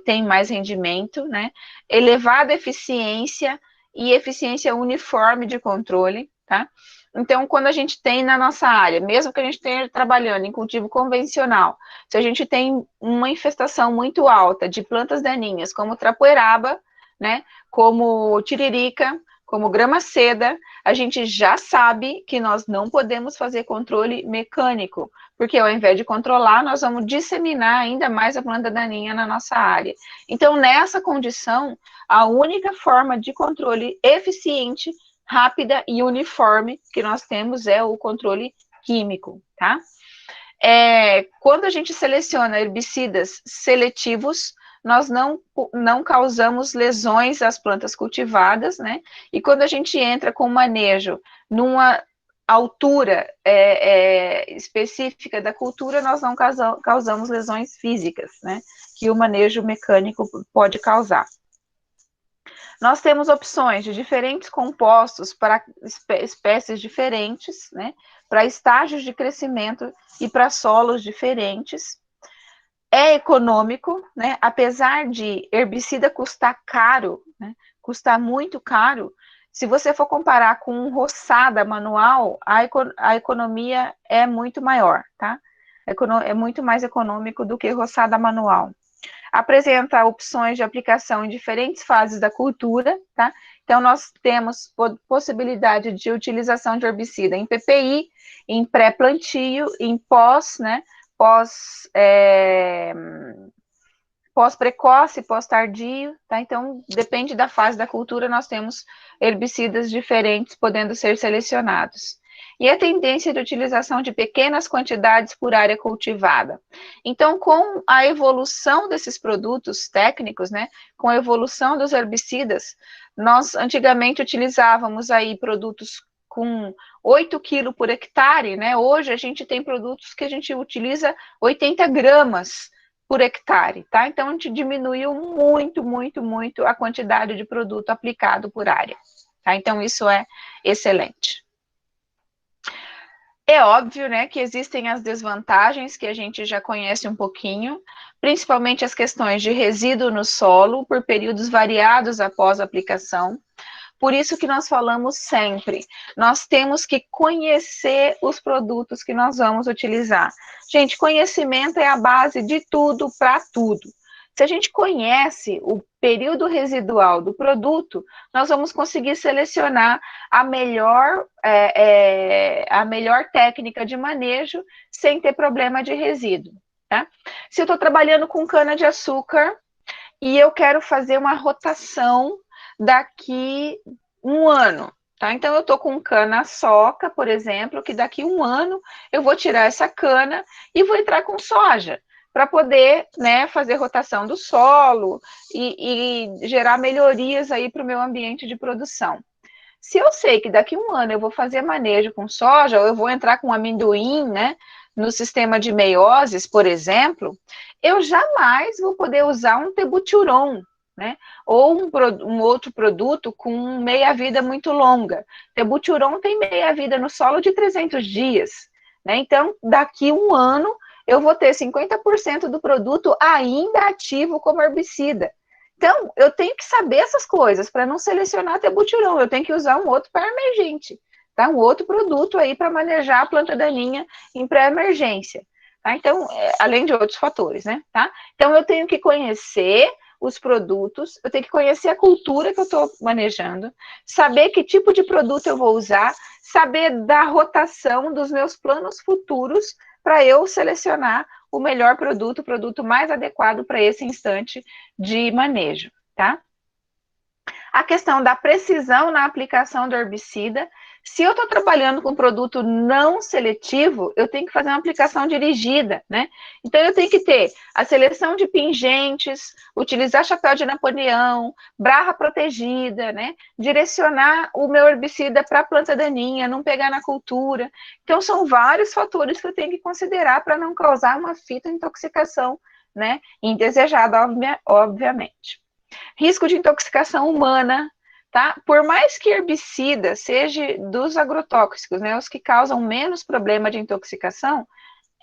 tem mais rendimento, né? Elevada eficiência e eficiência uniforme de controle, tá? Então, quando a gente tem na nossa área, mesmo que a gente esteja trabalhando em cultivo convencional, se a gente tem uma infestação muito alta de plantas daninhas, como trapoeraba, né, como tiririca, como grama-seda, a gente já sabe que nós não podemos fazer controle mecânico, porque ao invés de controlar, nós vamos disseminar ainda mais a planta daninha na nossa área. Então, nessa condição, a única forma de controle eficiente, rápida e uniforme que nós temos é o controle químico, tá? Quando a gente seleciona herbicidas seletivos, nós não causamos lesões às plantas cultivadas, né? E quando a gente entra com manejo numa altura específica da cultura, nós não causamos lesões físicas, né? Que o manejo mecânico pode causar. Nós temos opções de diferentes compostos para espécies diferentes, né? Para estágios de crescimento e para solos diferentes. É econômico, né? Apesar de herbicida custar caro, né? Custar muito caro, se você for comparar com um roçada manual, a economia é muito maior, tá? É muito mais econômico do que roçada manual. Apresenta opções de aplicação em diferentes fases da cultura, tá? Então, nós temos possibilidade de utilização de herbicida em PPI, em pré-plantio, em pós, né? Pós-precoce, pós-tardio, tá? Então, depende da fase da cultura, nós temos herbicidas diferentes podendo ser selecionados. E a tendência de utilização de pequenas quantidades por área cultivada. Então, com a evolução desses produtos técnicos, né, com a evolução dos herbicidas, nós antigamente utilizávamos aí produtos com 8 quilos por hectare, né? Hoje a gente tem produtos que a gente utiliza 80 gramas por hectare, tá? Então, a gente diminuiu muito, muito, muito a quantidade de produto aplicado por área, tá? Então, isso é excelente. É óbvio, né, que existem as desvantagens que a gente já conhece um pouquinho, principalmente as questões de resíduo no solo por períodos variados após a aplicação. Por isso que nós falamos sempre, nós temos que conhecer os produtos que nós vamos utilizar. Gente, conhecimento é a base de tudo para tudo. Se a gente conhece o período residual do produto, nós vamos conseguir selecionar a melhor técnica de manejo sem ter problema de resíduo, tá? Se eu estou trabalhando com cana-de-açúcar e eu quero fazer uma rotação daqui um ano, tá? Então, eu tô com cana-soca, por exemplo, que daqui um ano eu vou tirar essa cana e vou entrar com soja, para poder, né, fazer rotação do solo e gerar melhorias aí para o meu ambiente de produção. Se eu sei que daqui um ano eu vou fazer manejo com soja, ou eu vou entrar com amendoim, né, no sistema de meioses, por exemplo, eu jamais vou poder usar um tebuturon, né, ou um outro produto com meia-vida muito longa. Tebuturon tem meia-vida no solo de 300 dias, né, então daqui um ano eu vou ter 50% do produto ainda ativo como herbicida. Então, eu tenho que saber essas coisas para não selecionar tebutirão. Eu tenho que usar um outro para emergente, tá? Um outro produto aí para manejar a planta daninha em pré-emergência, tá? Então, além de outros fatores, né? Tá? Então, eu tenho que conhecer os produtos, eu tenho que conhecer a cultura que eu estou manejando, saber que tipo de produto eu vou usar, saber da rotação dos meus planos futuros para eu selecionar o melhor produto, o produto mais adequado para esse instante de manejo, tá? A questão da precisão na aplicação do herbicida. Se eu estou trabalhando com produto não seletivo, eu tenho que fazer uma aplicação dirigida, né? Então, eu tenho que ter a seleção de pingentes, utilizar chapéu de Napoleão, barra protegida, né? Direcionar o meu herbicida para a planta daninha, não pegar na cultura. Então, são vários fatores que eu tenho que considerar para não causar uma fitointoxicação, né? Indesejada, obviamente. Risco de intoxicação humana, tá? Por mais que herbicida seja dos agrotóxicos, né, os que causam menos problema de intoxicação,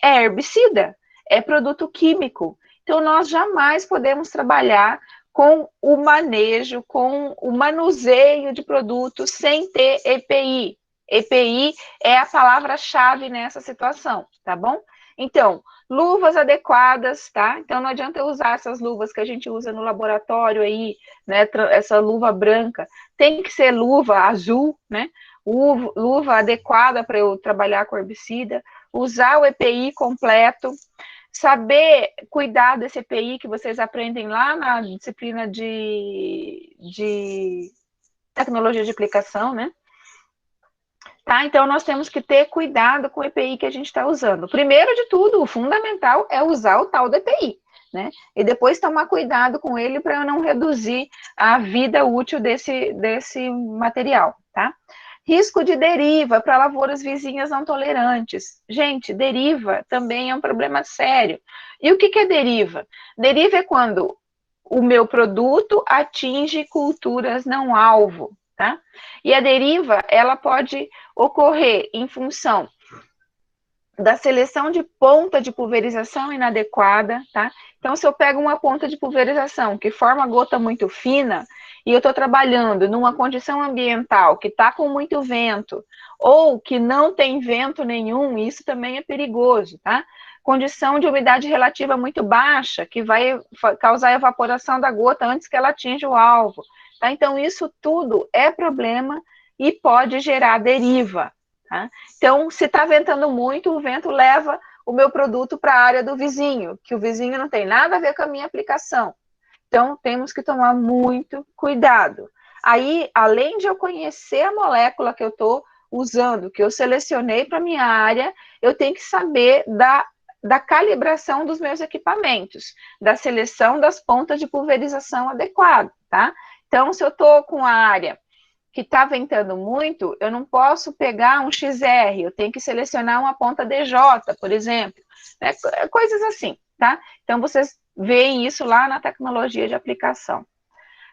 é herbicida, é produto químico. Então, nós jamais podemos trabalhar com o manejo, com o manuseio de produtos sem ter EPI. EPI é a palavra-chave nessa situação, tá bom? Então, luvas adequadas, tá? Então, não adianta eu usar essas luvas que a gente usa no laboratório aí, né? Essa luva branca. Tem que ser luva azul, né? Luva adequada para eu trabalhar com herbicida. Usar o EPI completo. Saber cuidar desse EPI que vocês aprendem lá na disciplina de tecnologia de aplicação, né? Tá? Então, nós temos que ter cuidado com o EPI que a gente está usando. Primeiro de tudo, o fundamental é usar o tal do EPI, né? E depois tomar cuidado com ele para não reduzir a vida útil desse material, tá? Risco de deriva para lavouras vizinhas não tolerantes. Gente, deriva também é um problema sério. E o que é deriva? Deriva é quando o meu produto atinge culturas não alvo, tá? E a deriva, ela pode ocorrer em função da seleção de ponta de pulverização inadequada, tá? Então, se eu pego uma ponta de pulverização que forma gota muito fina, e eu estou trabalhando numa condição ambiental que está com muito vento, ou que não tem vento nenhum, isso também é perigoso, tá? Condição de umidade relativa muito baixa, que vai causar evaporação da gota antes que ela atinja o alvo, tá? Então, isso tudo é problema e pode gerar deriva, tá? Então, se está ventando muito, o vento leva o meu produto para a área do vizinho, que o vizinho não tem nada a ver com a minha aplicação. Então, temos que tomar muito cuidado. Aí, além de eu conhecer a molécula que eu estou usando, que eu selecionei para a minha área, eu tenho que saber da calibração dos meus equipamentos, da seleção das pontas de pulverização adequada, tá? Então, se eu estou com a área que está ventando muito, eu não posso pegar um XR, eu tenho que selecionar uma ponta DJ, por exemplo, né? Coisas assim, tá? Então, vocês veem isso lá na tecnologia de aplicação.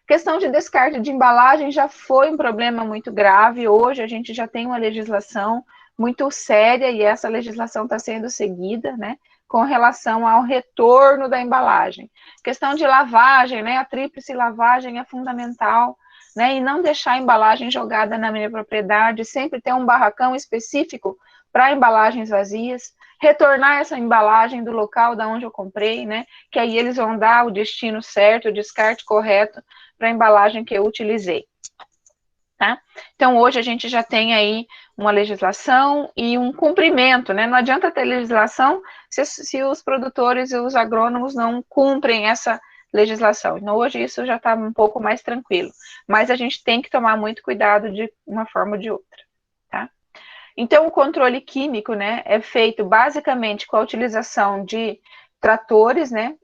Questão de descarte de embalagem já foi um problema muito grave, hoje a gente já tem uma legislação muito séria e essa legislação está sendo seguida, né? Com relação ao retorno da embalagem. Questão de lavagem, né? A tríplice lavagem é fundamental, né? E não deixar a embalagem jogada na minha propriedade, sempre ter um barracão específico para embalagens vazias, retornar essa embalagem do local da onde eu comprei, né? Que aí eles vão dar o destino certo, o descarte correto para a embalagem que eu utilizei. Tá? Então, hoje a gente já tem aí uma legislação e um cumprimento, né? Não adianta ter legislação se os produtores e os agrônomos não cumprem essa legislação. Então, hoje isso já está um pouco mais tranquilo, mas a gente tem que tomar muito cuidado de uma forma ou de outra, tá? Então, o controle químico, né, é feito basicamente com a utilização de tratores, né,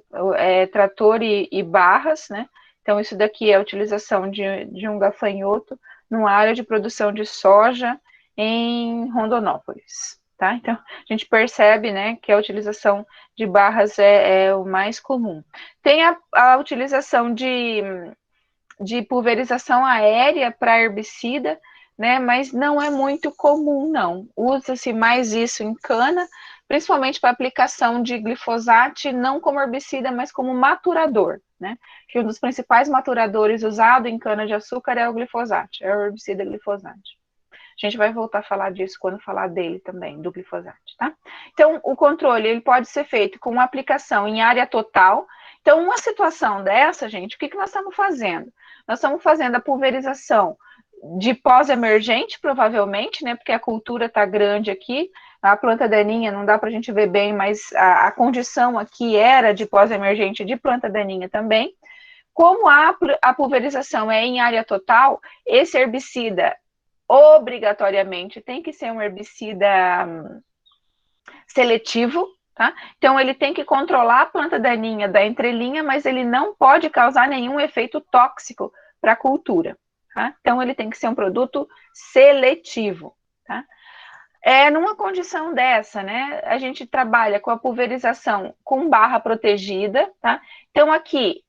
trator e barras, né? Então, isso daqui é a utilização de um gafanhoto numa área de produção de soja em Rondonópolis, tá? Então, a gente percebe, né, que a utilização de barras é o mais comum. Tem a utilização de pulverização aérea para herbicida, né, mas não é muito comum, não. Usa-se mais isso em cana, principalmente para aplicação de glifosato, não como herbicida, mas como maturador, né? Que um dos principais maturadores usado em cana-de-açúcar é o glifosato, é o herbicida glifosato. A gente vai voltar a falar disso quando falar dele também, do glifosato, tá? Então, o controle, ele pode ser feito com uma aplicação em área total. Então, uma situação dessa, gente, o que nós estamos fazendo? Nós estamos fazendo a pulverização de pós-emergente, provavelmente, né? Porque a cultura está grande aqui, a planta daninha não dá para a gente ver bem, mas a condição aqui era de pós-emergente de planta daninha também. Como a pulverização é em área total, esse herbicida obrigatoriamente tem que ser um herbicida seletivo, tá? Então, ele tem que controlar a planta daninha da entrelinha, mas ele não pode causar nenhum efeito tóxico para a cultura, tá? Então, ele tem que ser um produto seletivo, tá? Numa condição dessa, né, a gente trabalha com a pulverização com barra protegida, tá? Então, aqui,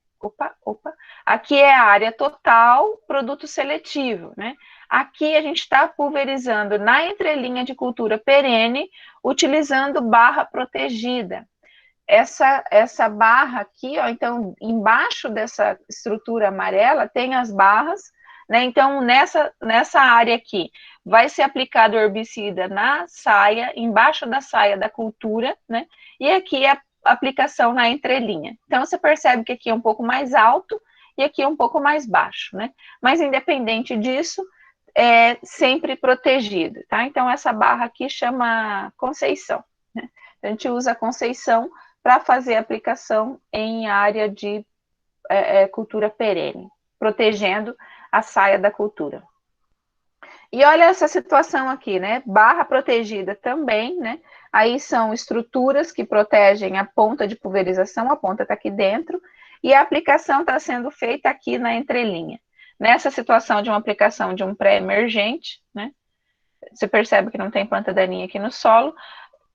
aqui é a área total, produto seletivo, né? Aqui a gente está pulverizando na entrelinha de cultura perene, utilizando barra protegida. essa barra aqui, ó, então, embaixo dessa estrutura amarela tem as barras, né? Então, nessa área aqui, vai ser aplicado o herbicida na saia, embaixo da saia da cultura, né? E aqui é a aplicação na entrelinha. Então, você percebe que aqui é um pouco mais alto e aqui é um pouco mais baixo, né? Mas, independente disso, é sempre protegido, tá? Então, essa barra aqui chama Conceição, né? A gente usa a Conceição para fazer aplicação em área de cultura perene, protegendo a saia da cultura. E olha essa situação aqui, né? Barra protegida também, né? Aí são estruturas que protegem a ponta de pulverização, a ponta está aqui dentro, e a aplicação está sendo feita aqui na entrelinha. Nessa situação de uma aplicação de um pré-emergente, né? Você percebe que não tem planta daninha aqui no solo,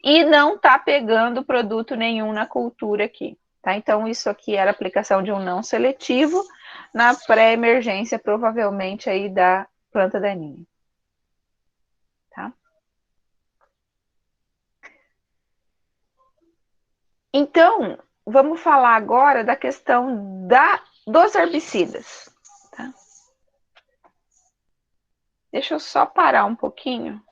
e não está pegando produto nenhum na cultura aqui, tá? Então, isso aqui era aplicação de um não seletivo na pré-emergência, provavelmente aí da planta daninha, tá? Então, vamos falar agora da questão dos herbicidas, tá? Deixa eu só parar um pouquinho.